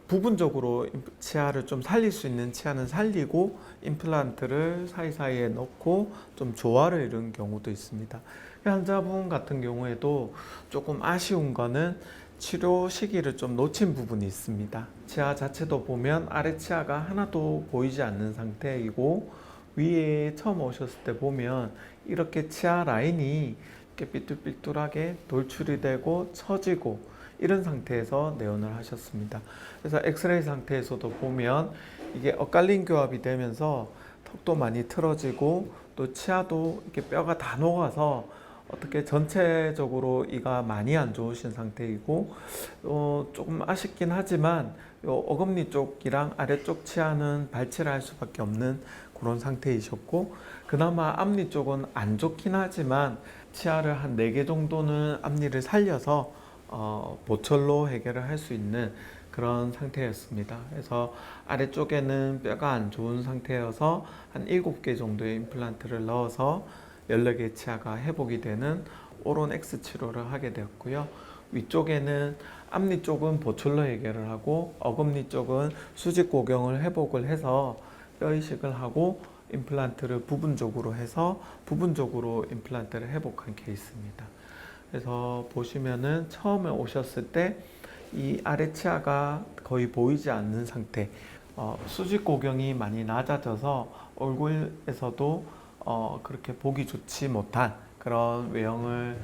부분적으로 치아를 좀 살릴 수 있는 치아는 살리고 임플란트를 사이사이에 넣고 좀 조화를 이루는 경우도 있습니다. 환자분 같은 경우에도 조금 아쉬운 거는 치료 시기를 좀 놓친 부분이 있습니다. 치아 자체도 보면 아래 치아가 하나도 보이지 않는 상태이고 위에 처음 오셨을 때 보면 이렇게 치아 라인이 이렇게 삐뚤삐뚤하게 돌출이 되고 처지고 이런 상태에서 내원을 하셨습니다. 그래서 엑스레이 상태에서도 보면 이게 엇갈린 교합이 되면서 턱도 많이 틀어지고 또 치아도 이렇게 뼈가 다 녹아서 어떻게 전체적으로 이가 많이 안 좋으신 상태이고 조금 아쉽긴 하지만 요 어금니 쪽이랑 아래쪽 치아는 발치를 할 수밖에 없는 그런 상태이셨고 그나마 앞니 쪽은 안 좋긴 하지만 치아를 한 4개 정도는 앞니를 살려서 보철로 해결을 할 수 있는 그런 상태였습니다. 그래서 아래쪽에는 뼈가 안 좋은 상태여서 한 7개 정도의 임플란트를 넣어서 14개 치아가 회복이 되는 오론 X 치료를 하게 되었고요. 위쪽에는 앞니 쪽은 보출로 해결을 하고 어금니 쪽은 수직 고경을 회복을 해서 뼈 이식을 하고 임플란트를 부분적으로 해서 부분적으로 임플란트를 회복한 케이스입니다. 그래서 보시면은 처음에 오셨을 때 이 아래 치아가 거의 보이지 않는 상태, 수직 고경이 많이 낮아져서 얼굴에서도 그렇게 보기 좋지 못한 그런 외형을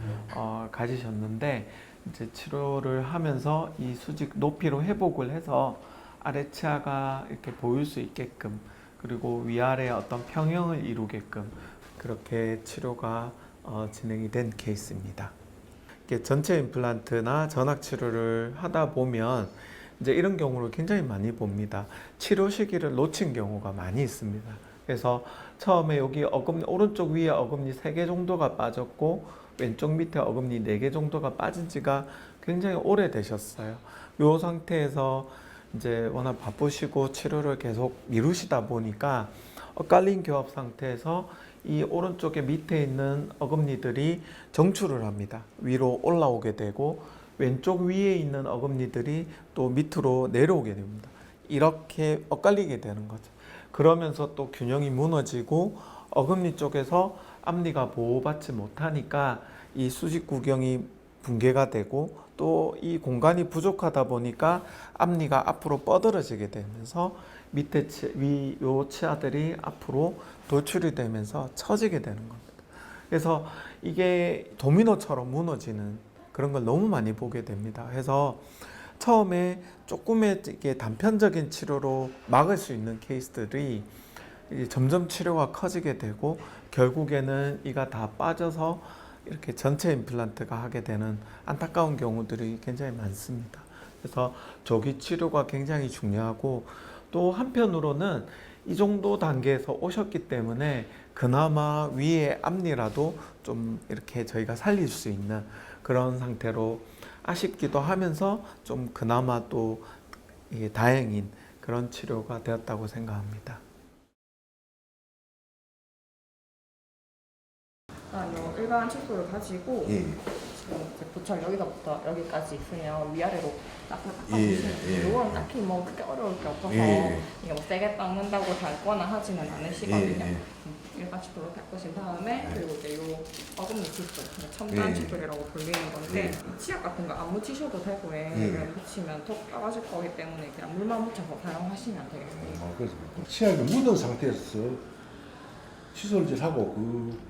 가지셨는데, 이제 치료를 하면서 이 수직 높이로 회복을 해서 아래 치아가 이렇게 보일 수 있게끔, 그리고 위아래 어떤 평형을 이루게끔 그렇게 치료가 진행이 된 케이스입니다. 이렇게 전체 임플란트나 전악 치료를 하다 보면 이제 이런 경우를 굉장히 많이 봅니다. 치료 시기를 놓친 경우가 많이 있습니다. 그래서 처음에 여기 어금니, 오른쪽 위에 어금니 3개 정도가 빠졌고 왼쪽 밑에 어금니 4개 정도가 빠진 지가 굉장히 오래되셨어요. 이 상태에서 이제 워낙 바쁘시고 치료를 계속 미루시다 보니까 엇갈린 교합 상태에서 이 오른쪽에 밑에 있는 어금니들이 정출을 합니다. 위로 올라오게 되고 왼쪽 위에 있는 어금니들이 또 밑으로 내려오게 됩니다. 이렇게 엇갈리게 되는 거죠. 그러면서 또 균형이 무너지고 어금니 쪽에서 앞니가 보호받지 못하니까 이 수직 구경이 붕괴가 되고 또 이 공간이 부족하다 보니까 앞니가 앞으로 뻗어지게 되면서 밑에 요 치아들이 앞으로 돌출이 되면서 처지게 되는 겁니다. 그래서 이게 도미노처럼 무너지는 그런 걸 너무 많이 보게 됩니다. 그래서 처음에 조금의 이게 단편적인 치료로 막을 수 있는 케이스들이 점점 치료가 커지게 되고 결국에는 이가 다 빠져서 이렇게 전체 임플란트가 하게 되는 안타까운 경우들이 굉장히 많습니다. 그래서 조기 치료가 굉장히 중요하고, 또 한편으로는 이 정도 단계에서 오셨기 때문에 그나마 위에 앞니라도 좀 이렇게 저희가 살릴 수 있는 그런 상태로 아쉽기도 하면서 좀 그나마 또 이게 다행인 그런 치료가 되었다고 생각합니다. 일반 칫솔을 가지고 예. 지금 이제 보철 여기서부터 여기까지 있으면 위아래로 딱 예, 닦아주시면 예. 이건 딱히 뭐 그렇게 어려울 게 없어서 예. 이게 뭐 세게 닦는다고 닳거나 하지는 않으시거든요. 예, 예. 일반 칫솔로 닦으신 다음에 예. 그리고 이제 요 어금니 칫솔, 첨단 예. 칫솔이라고 불리는 건데 예. 이 치약 같은 거 안 묻히셔도 되고요. 예. 그냥 묻히면 톡 떨어질 거기 때문에 그냥 물만 묻혀서 사용하시면 되겠습니다. 그래서 치약이 묻은 상태에서 칫솔질하고 그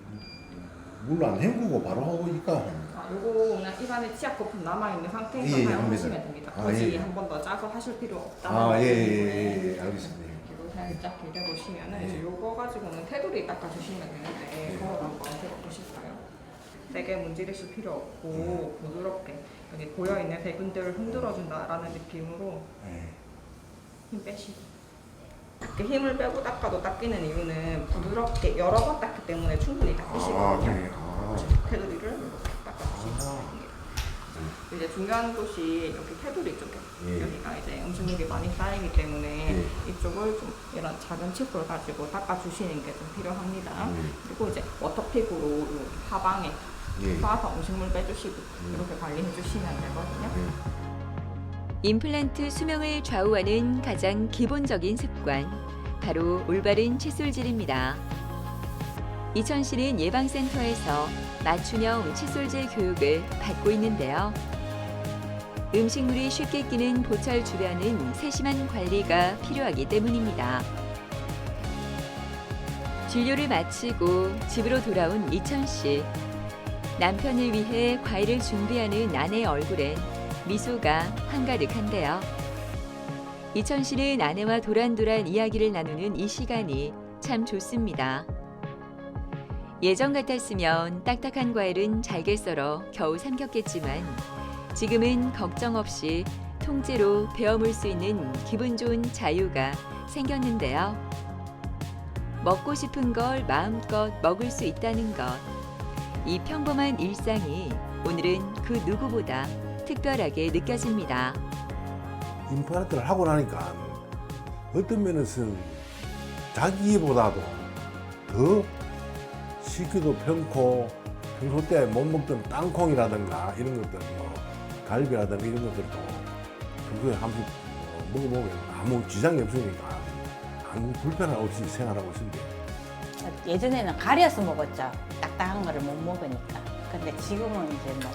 물로 안 헹구고 바로 하니까 요거 그냥 입안에 치약 거품 남아있는 상태에서 예, 예, 사용하시면 합니다. 됩니다. 아, 굳이 예. 한 번 더 짜서 하실 필요 없다는 예, 알겠습니다. 이거 살짝 비벼보시면은 예. 이제 요거 가지고는 테두리 닦아주시면 되는데 예. 거울 한번 들어보실까요? 되게 문지르실 필요 없고 부드럽게 여기 고여있는 세균들을 흔들어준다라는 느낌으로 힘 빼시고 이렇게 힘을 빼고 닦아도 닦이는 이유는 부드럽게 여러 번 닦기 때문에 충분히 닦이시거든요. 테두리를 이렇게 닦아주시면 됩니다. 이제 중요한 곳이 여기 테두리 쪽에 예. 여기가 이제 음식물이 많이 쌓이기 때문에 예. 이쪽을 좀 이런 작은 칫솔 가지고 닦아주시는 게 좀 필요합니다. 예. 그리고 이제 워터픽으로 요 하방에 예. 쏴서 음식물 빼주시고 이렇게 관리해 주시면 되거든요. 임플란트 수명을 좌우하는 가장 기본적인 습관, 바로 올바른 칫솔질입니다. 이천시는 예방센터에서 맞춤형 칫솔질 교육을 받고 있는데요. 음식물이 쉽게 끼는 보철 주변은 세심한 관리가 필요하기 때문입니다. 진료를 마치고 집으로 돌아온 이천씨. 남편을 위해 과일을 준비하는 아내의 얼굴엔 미소가 한가득한데요. 이천 씨는 아내와 도란도란 이야기를 나누는 이 시간이 참 좋습니다. 예전 같았으면 딱딱한 과일은 잘게 썰어 겨우 삼켰겠지만 지금은 걱정 없이 통째로 베어물 수 있는 기분 좋은 자유가 생겼는데요. 먹고 싶은 걸 마음껏 먹을 수 있다는 것. 이 평범한 일상이 오늘은 그 누구보다 특별하게 느껴집니다. 임플란트를 하고 나니까 어떤 면에서 자기보다도 더 씻기도 편코 평소 때 못 먹던 땅콩이라든가 이런 것들 뭐 갈비라든가 이런 것들도 평소에 한 번씩 먹어보면 아무 지장이 없으니까 아무 불편 없이 생활하고 있습니다. 예전에는 가려서 먹었죠. 딱딱한 거를 못 먹으니까. 근데 지금은 이제 뭐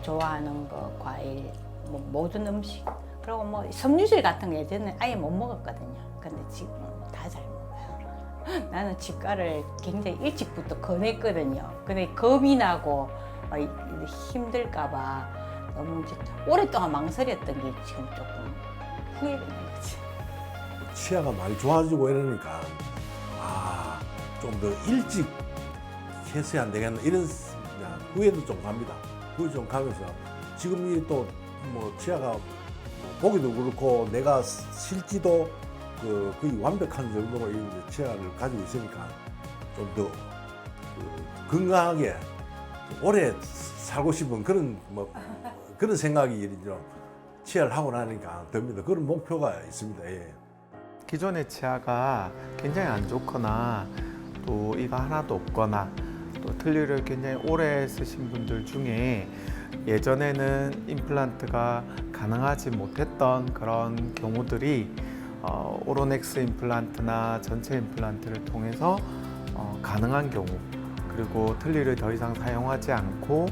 좋아하는 거, 과일, 뭐 모든 음식. 그리고 뭐 섬유질 같은 거 예전에 아예 못 먹었거든요. 근데 지금은 다 잘 먹어요. 나는 치과를 굉장히 일찍부터 권했거든요. 근데 겁이 나고 힘들까봐 너무 이제 오랫동안 망설였던 게 지금 조금 후회가 되는 거지. 치아가 많이 좋아지고 이러니까 좀 더 일찍 했어야 안 되겠나 이런 후회도 좀 갑니다. 후회 좀 가면서 지금 이 또 뭐 치아가 보기도 그렇고 내가 실지도 거의 완벽한 정도로 이 치아를 가지고 있으니까 좀 더 건강하게 오래 살고 싶은 그런 생각이 좀 치아를 하고 나니까 듭니다. 그런 목표가 있습니다. 예. 기존의 치아가 굉장히 안 좋거나 또 이가 하나도 없거나 또 틀니를 굉장히 오래 쓰신 분들 중에 예전에는 임플란트가 가능하지 못했던 그런 경우들이 오로넥스 임플란트나 전체 임플란트를 통해서 가능한 경우, 그리고 틀니를 더 이상 사용하지 않고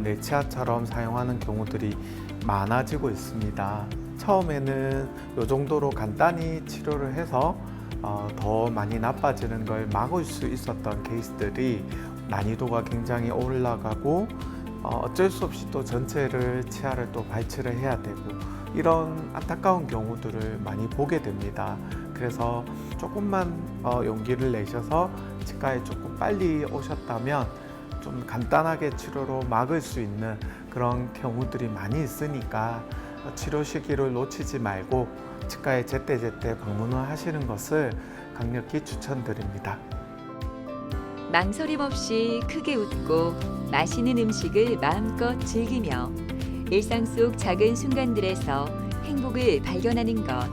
내 치아처럼 사용하는 경우들이 많아지고 있습니다. 처음에는 이 정도로 간단히 치료를 해서 더 많이 나빠지는 걸 막을 수 있었던 케이스들이 난이도가 굉장히 올라가고 어쩔 수 없이 또 전체를 치아를 또 발치를 해야 되고 이런 안타까운 경우들을 많이 보게 됩니다. 그래서 조금만 용기를 내셔서 치과에 조금 빨리 오셨다면 좀 간단하게 치료로 막을 수 있는 그런 경우들이 많이 있으니까 치료 시기를 놓치지 말고 치과에 제때제때 방문을 하시는 것을 강력히 추천드립니다. 망설임 없이 크게 웃고 맛있는 음식을 마음껏 즐기며 일상 속 작은 순간들에서 행복을 발견하는 것.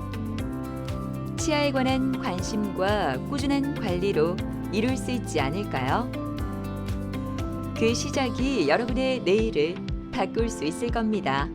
치아에 관한 관심과 꾸준한 관리로 이룰 수 있지 않을까요? 그 시작이 여러분의 내일을 바꿀 수 있을 겁니다.